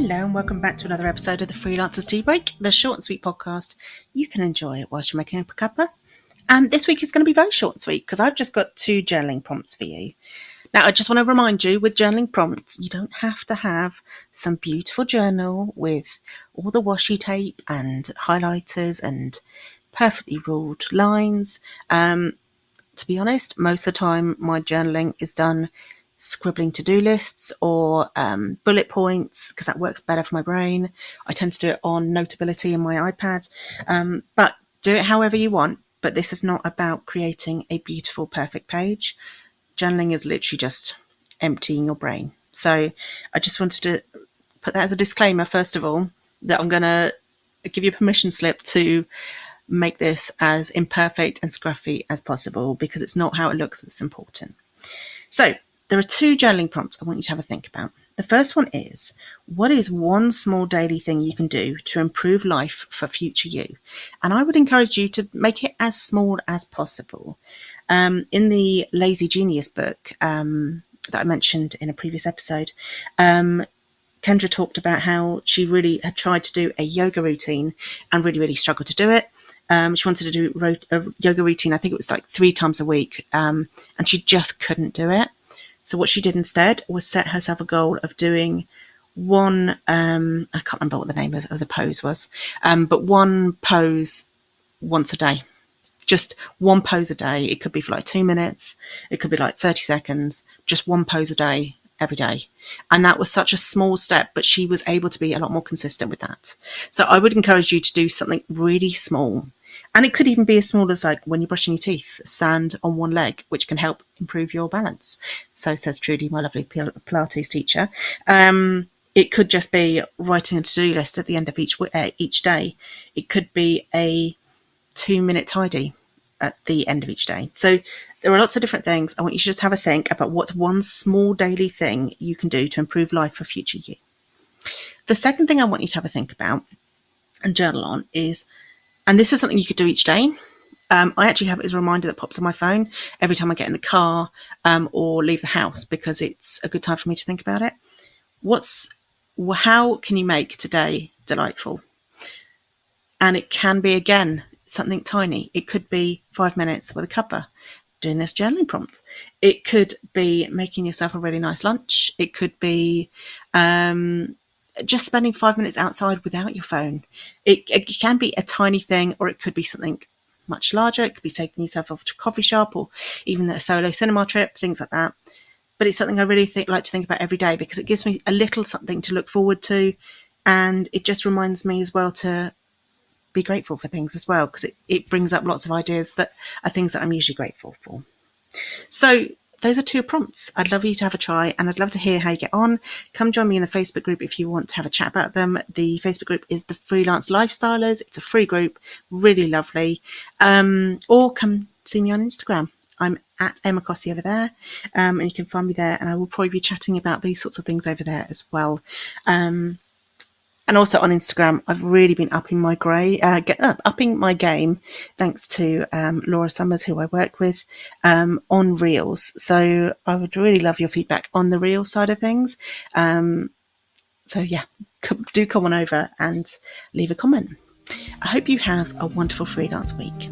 Hello and welcome back to another episode of the Freelancers Tea Break, the short and sweet podcast you can enjoy whilst you're making a cuppa. And this week is going to be very short and sweet because I've just got 2 journaling prompts for you. Now, I just want to remind you, with journaling prompts, you don't have to have some beautiful journal with all the washi tape and highlighters and perfectly ruled lines. To be honest, most of the time my journaling is done scribbling to-do lists or bullet points because that works better for my brain. I tend to do it on Notability in my iPad, but do it however you want. But this is not about creating a beautiful, perfect page. Journaling is literally just emptying your brain. So I just wanted to put that as a disclaimer, first of all, that I'm going to give you a permission slip to make this as imperfect and scruffy as possible because it's not how it looks that's important. So there are 2 journaling prompts I want you to have a think about. The first one is, what is one small daily thing you can do to improve life for future you? And I would encourage you to make it as small as possible. In the Lazy Genius book that I mentioned in a previous episode, Kendra talked about how she really had tried to do a yoga routine and really struggled to do it. She wanted to do a yoga routine, I think it was like 3 times a week, and she just couldn't do it. So what she did instead was set herself a goal of doing one, I can't remember what the name of the pose was, but one pose once a day. Just one pose a day. It could be for like 2 minutes. It could be like 30 seconds. Just one pose a day, every day. And that was such a small step, but she was able to be a lot more consistent with that. So I would encourage you to do something really small. And it could even be as small as like when you're brushing your teeth, stand on one leg, which can help improve your balance. So says Trudy, my lovely Pilates teacher. It could just be writing a to-do list at the end of each day. It could be a 2-minute tidy at the end of each day. So there are lots of different things. I want you to just have a think about what's one small daily thing you can do to improve life for future you. The second thing I want you to have a think about and journal on is, and this is something you could do each day. I actually have it as a reminder that pops on my phone every time I get in the car or leave the house because it's a good time for me to think about it. How can you make today delightful? And it can be, again, something tiny. It could be 5 minutes with a cuppa doing this journaling prompt. It could be making yourself a really nice lunch. It could be just spending 5 minutes outside without your phone. It can be a tiny thing, or it could be something much larger. It could be taking yourself off to a coffee shop or even a solo cinema trip, things like that. But it's something I really like to think about every day because it gives me a little something to look forward to. And it just reminds me as well to be grateful for things as well, because it brings up lots of ideas that are things that I'm usually grateful for. So those are 2 prompts. I'd love you to have a try, and I'd love to hear how you get on. Come join me in the Facebook group if you want to have a chat about them. The Facebook group is the Freelance Lifestylers. It's a free group, really lovely. Or come see me on Instagram. I'm at Emma Cossey over there, and you can find me there, and I will probably be chatting about these sorts of things over there as well. And also on Instagram, I've really been upping my game, thanks to Laura Summers, who I work with, on Reels. So I would really love your feedback on the Reels side of things. So yeah, do come on over and leave a comment. I hope you have a wonderful freelance week.